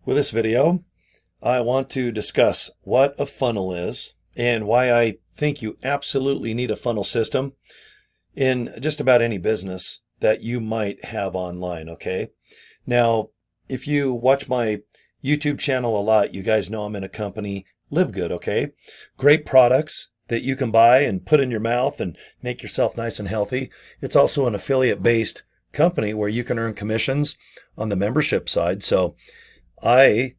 With this video, I want to discuss what a funnel is and why I think you absolutely need a funnel system in just about any business that you might have online, okay? Now, if you watch my YouTube channel a lot, you guys know I'm in a company, LIVEGOOD, okay? Great products that you can buy and put in your mouth and make yourself nice and healthy. It's also an affiliate-based company where you can earn commissions on the membership side. So I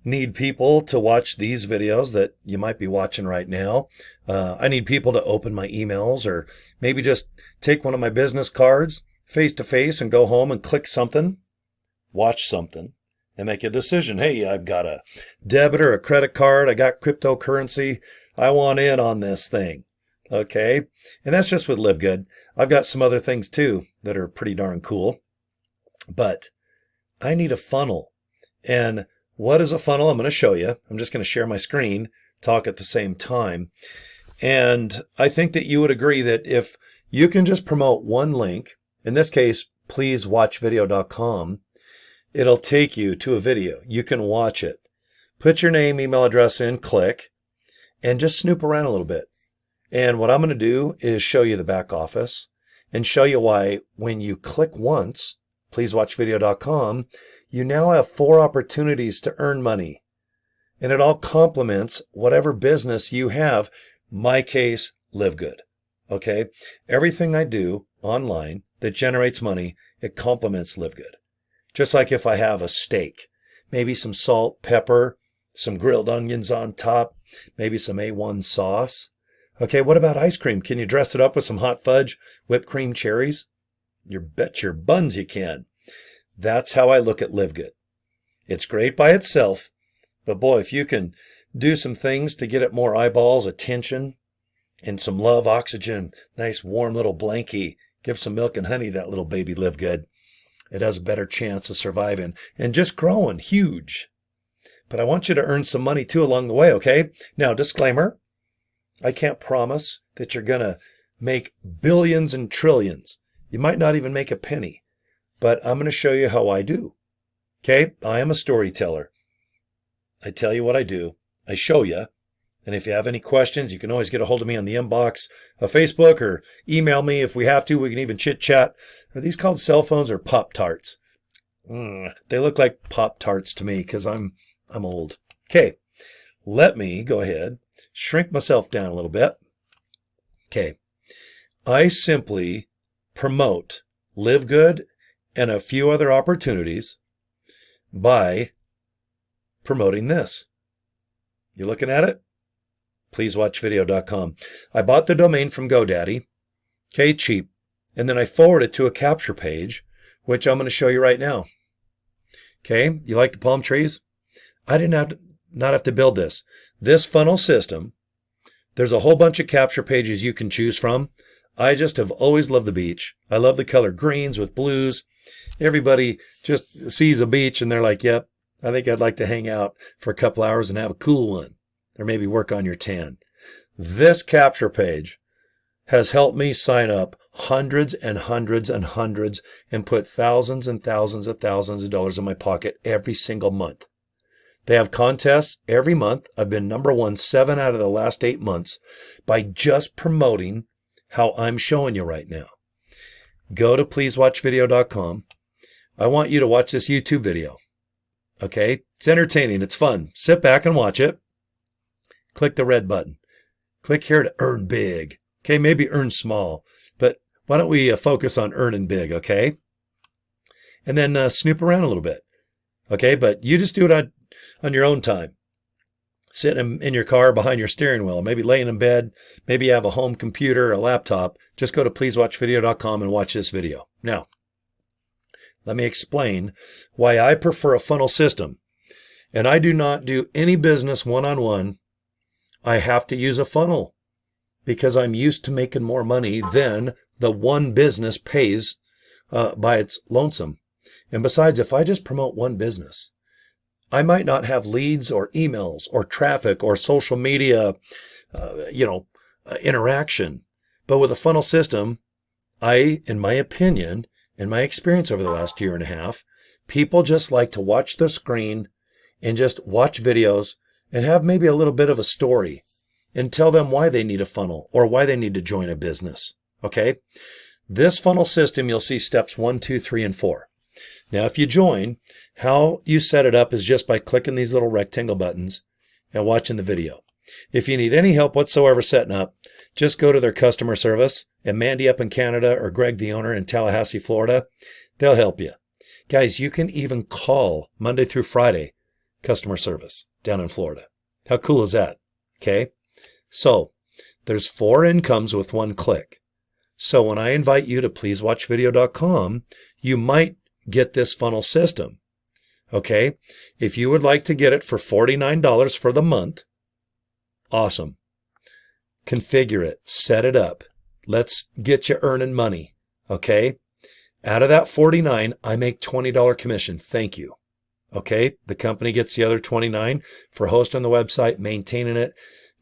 need people to watch these videos that you might be watching right now. I need people to open my emails or maybe just take one of my business cards face to face and go home and click something, watch something, and make a decision. Hey, I've got a debit or a credit card. I got cryptocurrency. I want in on this thing. Okay. And that's just with LIVEGOOD. I've got some other things too that are pretty darn cool, but I need a funnel. And what is a funnel? I'm going to show you. I'm just going to share my screen, talk at the same time. And I think that you would agree that if you can just promote one link, in this case, pleasewatchvideo.com, it'll take you to a video. You can watch it. Put your name, email address in, click, and just snoop around a little bit. And what I'm going to do is show you the back office and show you why when you click once, pleasewatchvideo.com, you now have 4 opportunities to earn money. And it all complements whatever business you have. My case, LIVEGOOD. Okay? Everything I do online that generates money, it complements LIVEGOOD. Just like if I have a steak, maybe some salt, pepper, some grilled onions on top, maybe some A1 sauce. Okay, what about ice cream? Can you dress it up with some hot fudge, whipped cream, cherries? You bet your buns you can. That's how I look at LIVEGOOD. It's great by itself, but boy, if you can do some things to get it more eyeballs, attention, and some love, oxygen, nice warm little blankie, give some milk and honey, that little baby LIVEGOOD, it has a better chance of surviving and just growing huge. But I want you to earn some money too along the way, okay? Now, disclaimer, I can't promise that you're going to make billions and trillions. You might not even make a penny, but I'm going to show you how I do. Okay? I am a storyteller. I tell you what I do. I show you. And if you have any questions, you can always get a hold of me on the inbox of Facebook or email me if we have to. We can even chit chat. Are these called cell phones or Pop-Tarts? They look like Pop-Tarts to me because I'm old. Okay. Let me go ahead, shrink myself down a little bit. Okay. I simply promote LIVEGOOD and a few other opportunities by promoting this. You looking at it? Pleasewatchvideo.com. I bought the domain from GoDaddy. Okay, cheap. And then I forward it to a capture page, which I'm going to show you right now. Okay, you like the palm trees? I didn't not have to build this. This funnel system, there's a whole bunch of capture pages you can choose from. I just have always loved the beach. I love the color greens with blues. Everybody just sees a beach and they're like, yep, I think I'd like to hang out for a couple hours and have a cool one, or maybe work on your tan. This capture page has helped me sign up hundreds and hundreds and hundreds and put thousands and thousands of dollars in my pocket every single month. They have contests every month. I've been number 1 7 out of the last 8 months by just promoting how I'm showing you right now. Go to pleasewatchvideo.com. I want you to watch this YouTube video. Okay? It's entertaining. It's fun. Sit back and watch it. Click the red button. Click here to earn big. Okay? Maybe earn small. But why don't we focus on earning big, okay? And then snoop around a little bit. Okay? But you just do it on your own time. Sit in your car behind your steering wheel, maybe laying in bed, maybe you have a home computer, a laptop. Just go to pleasewatchvideo.com and watch this video. Now, let me explain why I prefer a funnel system. And I do not do any business one-on-one. I have to use a funnel because I'm used to making more money than the one business pays by its lonesome. And besides, if I just promote one business, I might not have leads or emails or traffic or social media, interaction. But with a funnel system, in my opinion, in my experience over the last year and a half, people just like to watch the screen and just watch videos and have maybe a little bit of a story and tell them why they need a funnel or why they need to join a business. Okay? This funnel system, you'll see steps 1, 2, 3, and 4. Now, if you join, how you set it up is just by clicking these little rectangle buttons and watching the video. If you need any help whatsoever setting up, just go to their customer service, and Mandy up in Canada or Greg, the owner in Tallahassee, Florida, they'll help you. Guys, you can even call Monday through Friday customer service down in Florida. How cool is that? Okay. So there's 4 incomes with 1 click. So when I invite you to pleasewatchvideo.com, you might get this funnel system. Okay. If you would like to get it for $49 for the month, awesome. Configure it, set it up. Let's get you earning money. Okay. Out of that $49, I make $20 commission. Thank you. Okay. The company gets the other $29 for hosting the website, maintaining it,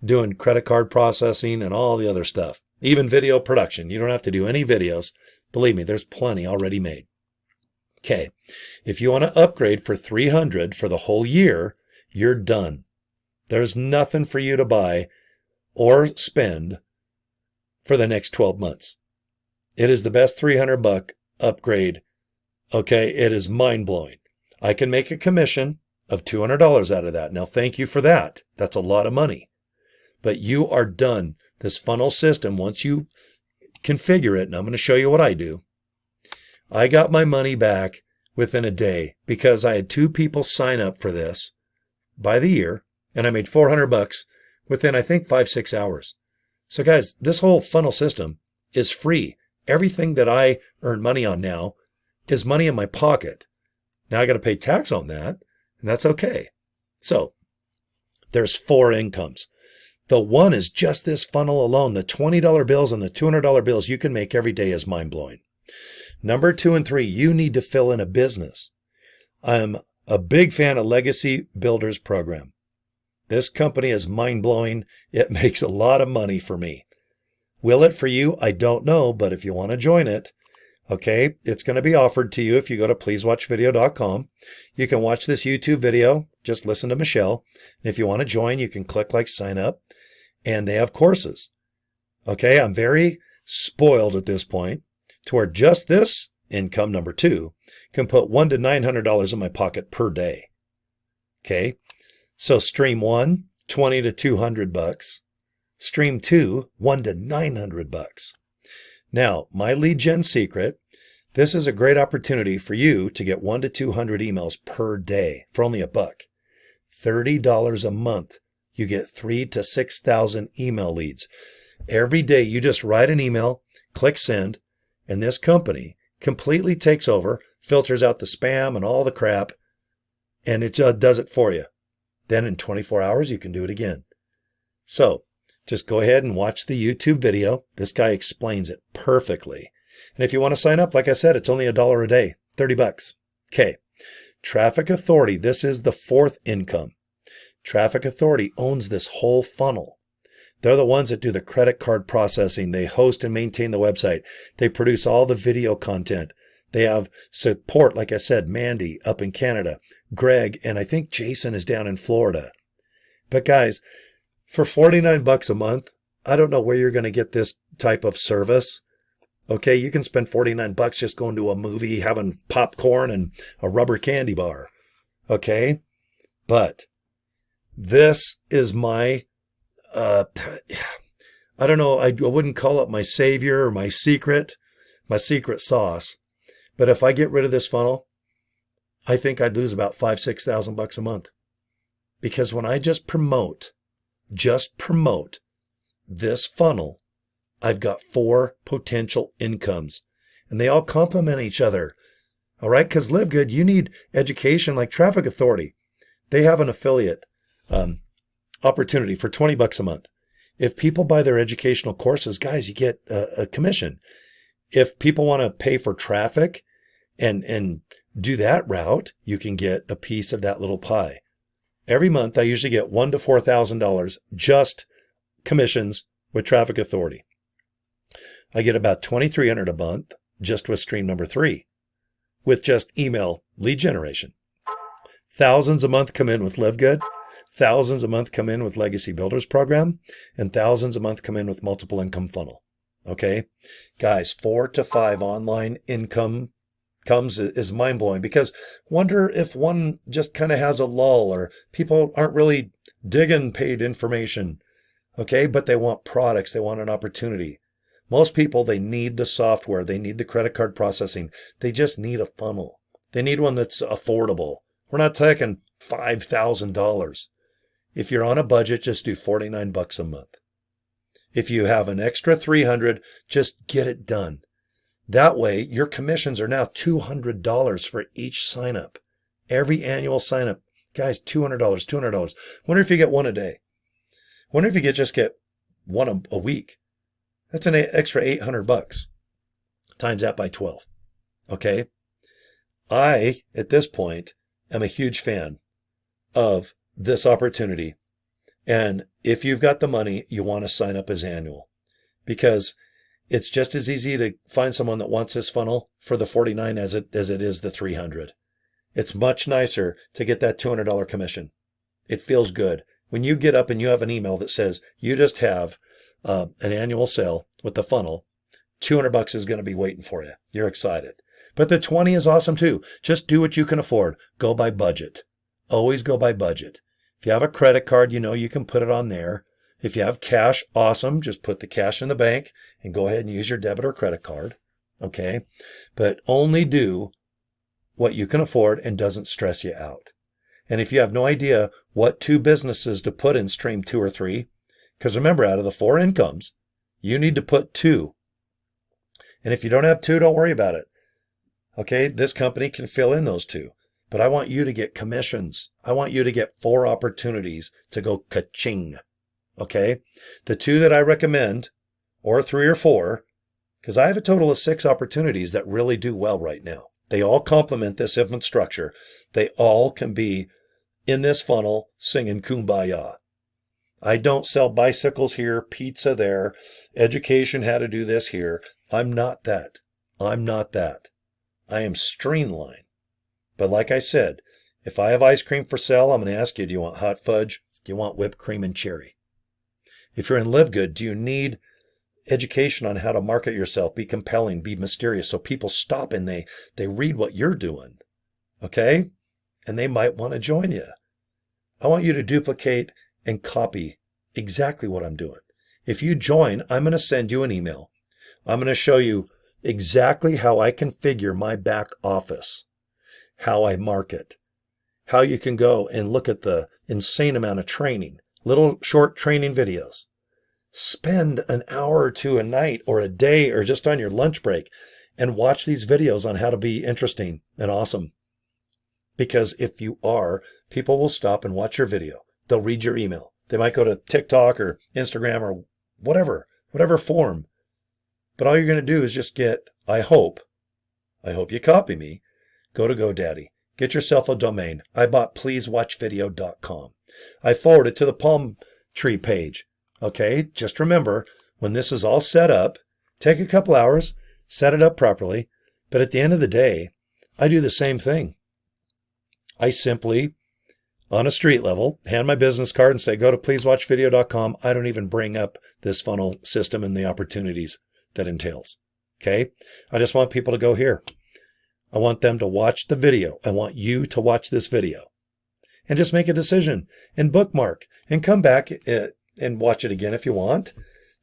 doing credit card processing and all the other stuff. Even video production. You don't have to do any videos. Believe me, there's plenty already made. Okay. If you want to upgrade for $300 for the whole year, you're done. There's nothing for you to buy or spend for the next 12 months. It is the best $300 upgrade. Okay. It is mind blowing. I can make a commission of $200 out of that. Now, thank you for that. That's a lot of money. But you are done. This funnel system, once you configure it, and I'm going to show you what I do, I got my money back within a day because I had 2 people sign up for this by the year, and I made $400 within, I think, 5-6 hours. So guys, this whole funnel system is free. Everything that I earn money on now is money in my pocket. Now I got to pay tax on that, and that's okay. So there's 4 incomes. The one is just this funnel alone. The $20 bills and the $200 bills you can make every day is mind-blowing. Number 2 and 3, you need to fill in a business. I'm a big fan of Legacy Builders Program. This company is mind-blowing. It makes a lot of money for me. Will it for you? I don't know, but if you want to join it, okay, it's going to be offered to you if you go to pleasewatchvideo.com. You can watch this YouTube video. Just listen to Michelle. And if you want to join, you can click like sign up. And they have courses. Okay, I'm very spoiled at this point to where just this income, number 2, can put $100 to $900 in my pocket per day. Okay, so stream 1, $20 to $200. Stream 2, $100 to $900. Now, my lead gen secret, this is a great opportunity for you to get 1 to 200 emails per day for only $1. $30 a month. You get 3,000 to 6,000 email leads. Every day you just write an email, click send, and this company completely takes over, filters out the spam and all the crap, and it does it for you. Then in 24 hours, you can do it again. So just go ahead and watch the YouTube video. This guy explains it perfectly. And if you want to sign up, like I said, it's only $1 a day, $30. Okay. Traffic Authority. This is the 4th income. Traffic Authority owns this whole funnel. They're the ones that do the credit card processing. They host and maintain the website. They produce all the video content. They have support, like I said, Mandy up in Canada, Greg, and I think Jason is down in Florida. But guys, for $49 a month, I don't know where you're going to get this type of service. Okay, you can spend $49 just going to a movie, having popcorn and a rubber candy bar. Okay, but this is my, I don't know, I wouldn't call it my savior or my secret sauce. But if I get rid of this funnel, I think I'd lose about $5,000 to $6,000 a month. Because when I just promote this funnel, I've got 4 potential incomes. And they all complement each other. All right? Because LiveGood, you need education like Traffic Authority. They have an affiliate opportunity for $20 a month. If people buy their educational courses, guys, you get a commission. If people want to pay for traffic and do that route, you can get a piece of that little pie. Every month, I usually get $1,000 to $4,000 just commissions with Traffic Authority. I get about $2,300 a month just with stream number 3, with just email lead generation. Thousands a month come in with LiveGood. Thousands a month come in with Legacy Builders Program. And thousands a month come in with Multiple Income Funnel. Okay? Guys, 4 to 5 online income comes is mind-blowing, because wonder if one just kind of has a lull, or people aren't really digging paid information. Okay? But they want products. They want an opportunity. Most people, they need the software. They need the credit card processing. They just need a funnel. They need one that's affordable. We're not talking $5,000. If you're on a budget, just do $49 a month. If you have an extra $300, just get it done. That way, your commissions are now $200 for each sign up. Every annual sign up. Guys, $200, $200. Wonder if you get one a day. Wonder if you just get one a week. That's an extra $800. Times that by 12. Okay? I, at this point, am a huge fan of this opportunity. And if you've got the money, you want to sign up as annual, because it's just as easy to find someone that wants this funnel for the $49 as it is the $300. It's much nicer to get that $200 commission. It feels good. When you get up and you have an email that says you just have an annual sale with the funnel, $200 is going to be waiting for you. You're excited. But the 20 is awesome too. Just do what you can afford. Go by budget. Always go by budget. If you have a credit card, you can put it on there. If you have cash, awesome. Just put the cash in the bank and go ahead and use your debit or credit card. Okay? But only do what you can afford and doesn't stress you out. And if you have no idea what 2 businesses to put in stream 2 or 3, because remember, out of the 4 incomes, you need to put 2. And if you don't have 2, don't worry about it. Okay? This company can fill in those 2. But I want you to get commissions. I want you to get 4 opportunities to go ka-ching. Okay? The 2 that I recommend, or 3 or 4, because I have a total of 6 opportunities that really do well right now. They all complement this infant structure. They all can be in this funnel singing Kumbaya. I don't sell bicycles here, pizza there, education, how to do this here. I'm not that. I'm not that. I am streamlined. But like I said, if I have ice cream for sale, I'm going to ask you, do you want hot fudge? Do you want whipped cream and cherry? If you're in LiveGood, do you need education on how to market yourself, be compelling, be mysterious, so people stop and they read what you're doing? Okay? And they might want to join you. I want you to duplicate and copy exactly what I'm doing. If you join, I'm going to send you an email. I'm going to show you exactly how I configure my back office, how I market, how you can go and look at the insane amount of training, little short training videos. Spend an hour or 2 a night or a day or just on your lunch break and watch these videos on how to be interesting and awesome. Because if you are, people will stop and watch your video. They'll read your email. They might go to TikTok or Instagram or whatever form. But all you're going to do is just get, I hope you copy me, go to GoDaddy. Get yourself a domain. I bought pleasewatchvideo.com. I forward it to the Palm Tree page. Okay, just remember, when this is all set up, take a couple hours, set it up properly. But at the end of the day, I do the same thing. I simply, on a street level, hand my business card and say, go to pleasewatchvideo.com. I don't even bring up this funnel system and the opportunities that entails. Okay, I just want people to go here. I want them to watch the video. I want you to watch this video and just make a decision and bookmark and come back and watch it again if you want.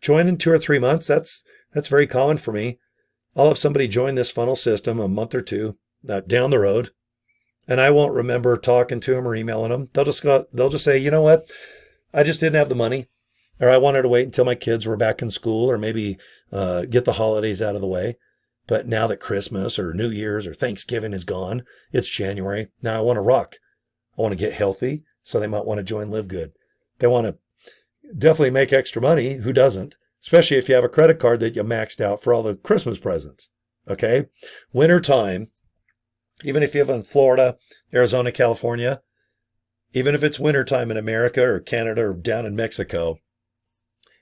Join in 2 or 3 months. That's very common for me. I'll have somebody join this funnel system a month or 2 down the road, and I won't remember talking to them or emailing them. They'll just say, you know what? I just didn't have the money, or I wanted to wait until my kids were back in school, or maybe get the holidays out of the way. But now that Christmas or New Year's or Thanksgiving is gone, it's January. Now I want to rock. I want to get healthy, so they might want to join LiveGood. They want to definitely make extra money. Who doesn't? Especially if you have a credit card that you maxed out for all the Christmas presents. Okay? Winter time, even if you live in Florida, Arizona, California, even if it's winter time in America or Canada or down in Mexico,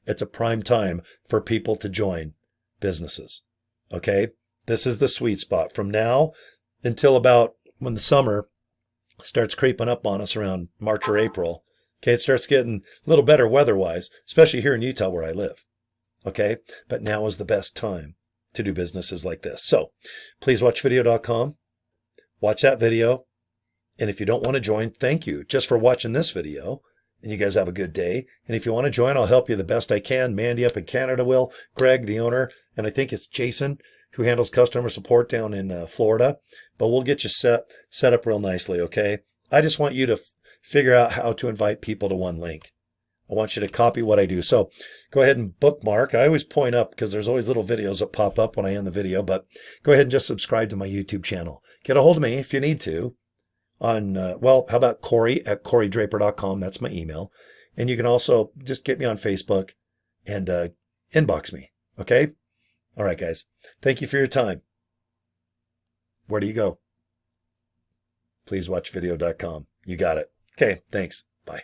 it's a prime time for people to join businesses. Okay? This is the sweet spot. From now until about when the summer starts creeping up on us around March or April. Okay, it starts getting a little better weather-wise, especially here in Utah where I live. Okay, but now is the best time to do businesses like this. So please watch video.com, watch that video. And if you don't want to join, thank you just for watching this video. And you guys have a good day. And if you want to join, I'll help you the best I can. Mandy up in Canada will, Greg, the owner, and I think it's Jason who handles customer support down in Florida. But we'll get you set up real nicely, okay? I just want you to figure out how to invite people to one link. I want you to copy what I do. So go ahead and bookmark. I always point up because there's always little videos that pop up when I end the video. But go ahead and just subscribe to my YouTube channel. Get a hold of me if you need to. On, well, how about Cory at corydraper.com? That's my email. And you can also just get me on Facebook and inbox me. Okay? All right, guys. Thank you for your time. Where do you go? Please watch video.com. You got it. Okay, thanks. Bye.